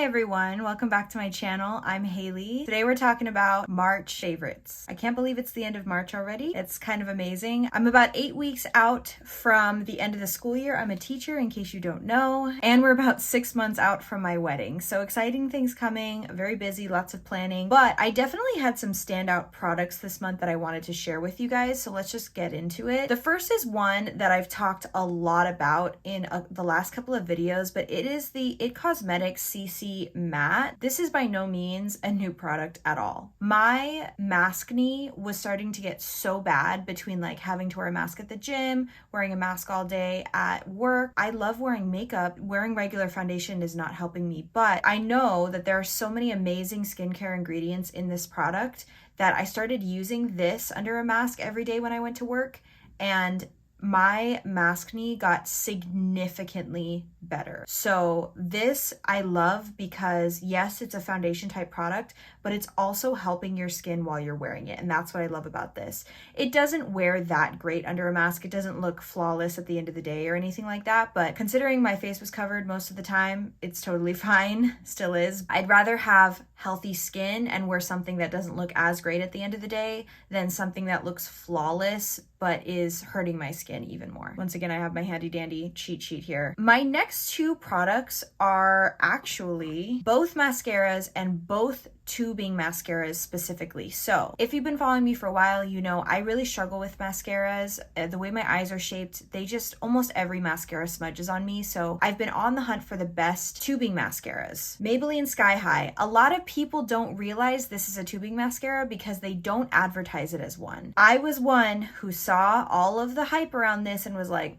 Hi everyone, welcome back to my channel. I'm Haley. Today we're talking about March favorites. I can't believe it's the end of March already. It's kind of amazing. I'm about 8 weeks out from the end of the school year. I'm a teacher in case you don't know, and we're about 6 months out from my wedding. So exciting things coming, very busy, lots of planning, but I definitely had some standout products this month that I wanted to share with you guys. So let's just get into it. The first is one that I've talked a lot about in the last couple of videos, but it is the It Cosmetics CC Matte. This is by no means a new product at all. My maskne was starting to get so bad between like having to wear a mask at the gym, wearing a mask all day at work. I love wearing makeup. Wearing regular foundation is not helping me, but I know that there are so many amazing skincare ingredients in this product that I started using this under a mask every day when I went to work, and my maskne got significantly better. So this I love because yes, it's a foundation type product, but it's also helping your skin while you're wearing it. And that's what I love about this. It doesn't wear that great under a mask. It doesn't look flawless at the end of the day or anything like that. But considering my face was covered most of the time, it's totally fine, still is. I'd rather have healthy skin and wear something that doesn't look as great at the end of the day than something that looks flawless but is hurting my skin even more. Once again, I have my handy dandy cheat sheet here. My next two products are actually both mascaras and both tubing mascaras specifically. So if you've been following me for a while, you know I really struggle with mascaras. The way my eyes are shaped, they just, almost every mascara smudges on me. So I've been on the hunt for the best tubing mascaras. Maybelline Sky High. A lot of people don't realize this is a tubing mascara because they don't advertise it as one. I was one who saw all of the hype around this and was like,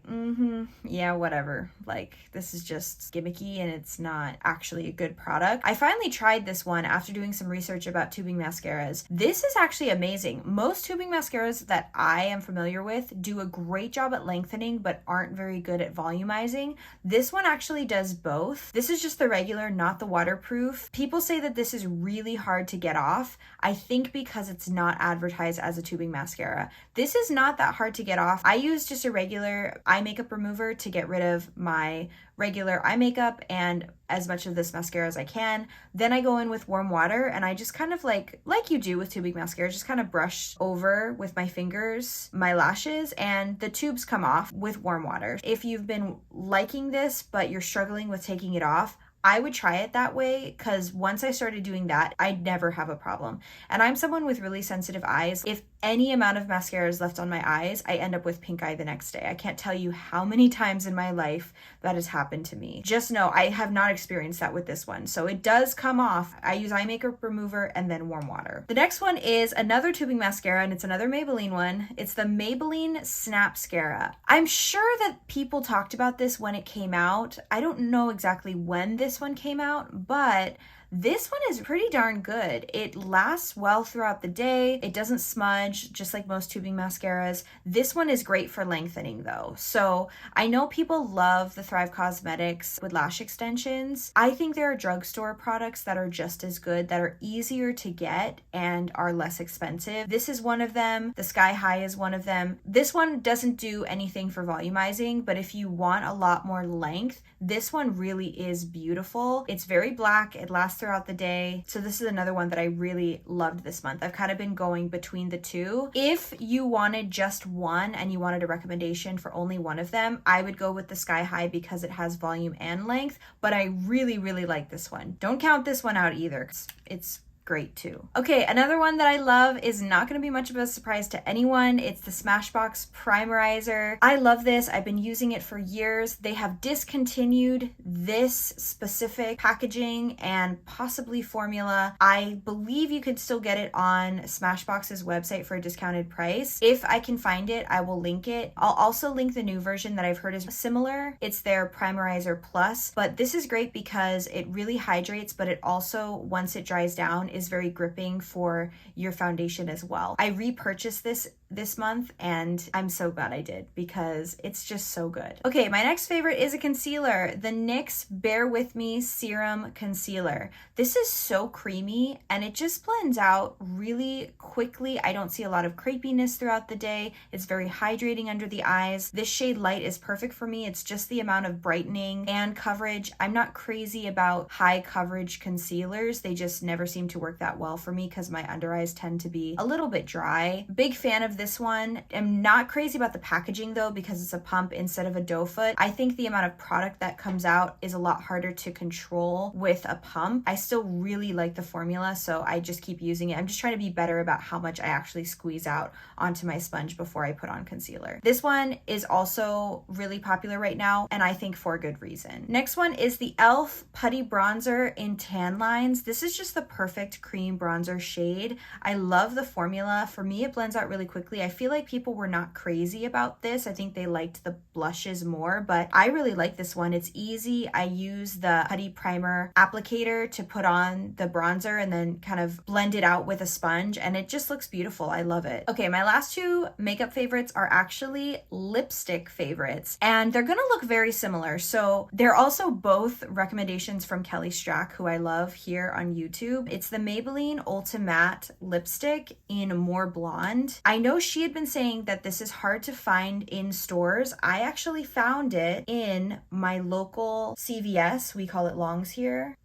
yeah, whatever. Like, this is just gimmicky and it's not actually a good product. I finally tried this one after doing some research about tubing mascaras. This is actually amazing. Most tubing mascaras that I am familiar with do a great job at lengthening but aren't very good at volumizing. This one actually does both. This is just the regular, not the waterproof. People say that this is really hard to get off. I think because it's not advertised as a tubing mascara. This is not that hard to get off. I use just a regular eye makeup remover to get rid of my regular eye makeup and as much of this mascara as I can. Then I go in with warm water and I just kind of like you do with tubing mascara, just kind of brush over with my fingers my lashes and the tubes come off with warm water. If you've been liking this but you're struggling with taking it off, I would try it that way because once I started doing that, I'd never have a problem. And I'm someone with really sensitive eyes. If any amount of mascara is left on my eyes, I end up with pink eye the next day. I can't tell you how many times in my life that has happened to me. Just know I have not experienced that with this one. So it does come off. I use eye makeup remover and then warm water. The next one is another tubing mascara and it's another Maybelline one. It's the Maybelline Snapscara. I'm sure that people talked about this when it came out. I don't know exactly when this one came out, but this one is pretty darn good. It lasts well throughout the day. It doesn't smudge, just like most tubing mascaras. This one is great for lengthening though. So I know people love the Thrive Cosmetics with lash extensions. I think there are drugstore products that are just as good, that are easier to get and are less expensive. This is one of them. The Sky High is one of them. This one doesn't do anything for volumizing, but if you want a lot more length, this one really is beautiful. It's very black. It lasts throughout the day. So this is another one that I really loved this month. I've kind of been going between the two. If you wanted just one and you wanted a recommendation for only one of them, I would go with the Sky High because it has volume and length, but I really, really like this one. Don't count this one out either. It's great too. Okay, another one that I love is not going to be much of a surprise to anyone. It's the Smashbox Primerizer. I love this. I've been using it for years. They have discontinued this specific packaging and possibly formula. I believe you could still get it on Smashbox's website for a discounted price. If I can find it, I will link it. I'll also link the new version that I've heard is similar. It's their Primerizer Plus, but this is great because it really hydrates, but it also, once it dries down, is very gripping for your foundation as well. I repurchased this this month, and I'm so glad I did because it's just so good. Okay, my next favorite is a concealer, the NYX Bear With Me Serum Concealer. This is so creamy and it just blends out really quickly. I don't see a lot of crepiness throughout the day. It's very hydrating under the eyes. This shade Light is perfect for me. It's just the amount of brightening and coverage. I'm not crazy about high coverage concealers. They just never seem to work that well for me because my under eyes tend to be a little bit dry. Big fan of this one. I'm not crazy about the packaging though because it's a pump instead of a doe foot. I think the amount of product that comes out is a lot harder to control with a pump. I still really like the formula, so I just keep using it. I'm just trying to be better about how much I actually squeeze out onto my sponge before I put on concealer. This one is also really popular right now, and I think for good reason. Next one is the e.l.f. Putty Bronzer in Tan Lines. This is just the perfect cream bronzer shade. I love the formula. For me, it blends out really quickly. I feel like people were not crazy about this. I think they liked the blushes more, but I really like this one. It's easy. I use the Putty Primer applicator to put on the bronzer and then kind of blend it out with a sponge, and it just looks beautiful. I love it. Okay, my last two makeup favorites are actually lipstick favorites, and they're gonna look very similar. So they're also both recommendations from Kelly Strack, who I love here on YouTube. It's the Maybelline Ultra Matte lipstick in More Blonde. I know she had been saying that this is hard to find in stores. I actually found it in my local CVS. We call it Longs here.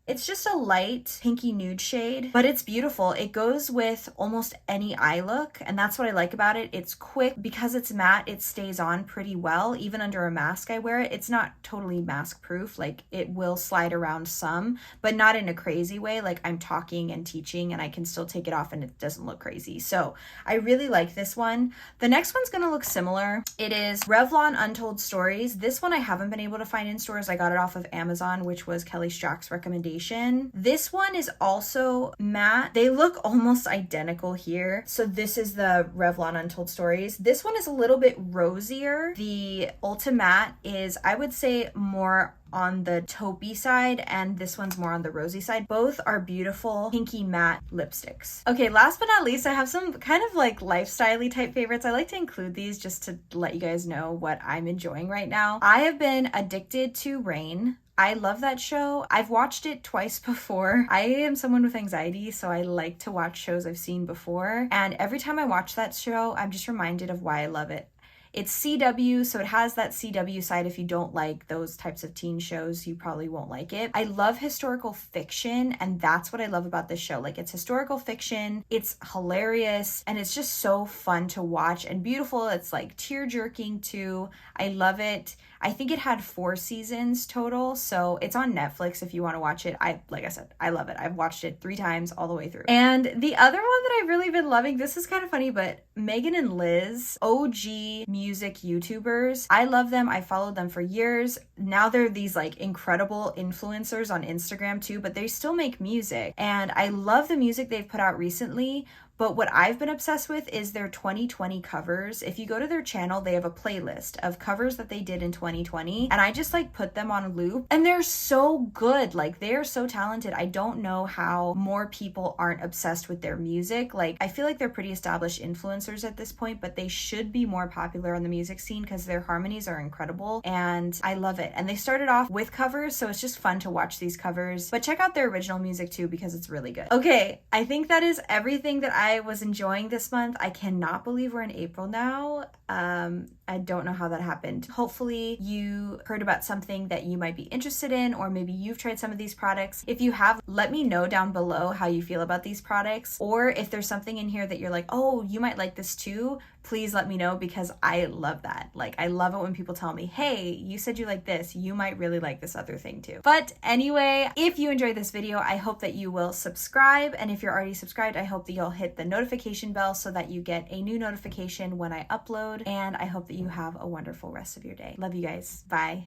It's just a light pinky nude shade, but it's beautiful. It goes with almost any eye look, and that's what I like about it. It's quick. Because it's matte, it stays on pretty well. Even under a mask I wear it. It's not totally mask proof. Like, it will slide around some, but not in a crazy way. Like, I'm talking and teaching and I can still take it off and it doesn't look crazy. So I really like this one. The next one's gonna look similar. It is Revlon Untold Stories. This one I haven't been able to find in stores. I got it off of Amazon, which was Kelly Strack's recommendation. This one is also matte. They look almost identical here. So this is the Revlon Untold Stories. This one is a little bit rosier. The Ultra Matte is, I would say, more on the taupey side, and this one's more on the rosy side. Both are beautiful pinky matte lipsticks. Okay, last but not least, I have some kind of like lifestyle-y type favorites. I like to include these just to let you guys know what I'm enjoying right now. I have been addicted to Rain. I love that show. I've watched it twice before. I am someone with anxiety, so I like to watch shows I've seen before. And every time I watch that show, I'm just reminded of why I love it. It's CW, so it has that CW side. If you don't like those types of teen shows, you probably won't like it. I love historical fiction, and that's what I love about this show. Like, it's historical fiction, it's hilarious, and it's just so fun to watch and beautiful. It's like tear-jerking too. I love it. I think it had 4 seasons total, so it's on Netflix if you want to watch it. Like I said, I love it. I've watched it 3 times all the way through. And the other one that I've really been loving, this is kind of funny, but Megan and Liz, OG music YouTubers. I love them. I followed them for years. Now they're these like incredible influencers on Instagram too, but they still make music. And I love the music they've put out recently. But what I've been obsessed with is their 2020 covers. If you go to their channel, they have a playlist of covers that they did in 2020. And I just like put them on loop. And they're so good. Like, they are so talented. I don't know how more people aren't obsessed with their music. Like, I feel like they're pretty established influencers at this point, but they should be more popular on the music scene because their harmonies are incredible. And I love it. And they started off with covers, so it's just fun to watch these covers. But check out their original music too because it's really good. Okay, I think that is everything that I was enjoying this month. I cannot believe we're in April now. I don't know how that happened. Hopefully you heard about something that you might be interested in, or maybe you've tried some of these products. If you have, let me know down below how you feel about these products, or if there's something in here that you're like, oh, you might like this too, please let me know because I love that. Like, I love it when people tell me, hey, you said you like this, you might really like this other thing too. But anyway, if you enjoyed this video, I hope that you will subscribe. And if you're already subscribed, I hope that you'll hit the notification bell so that you get a new notification when I upload. And I hope that you have a wonderful rest of your day. Love you guys. Bye.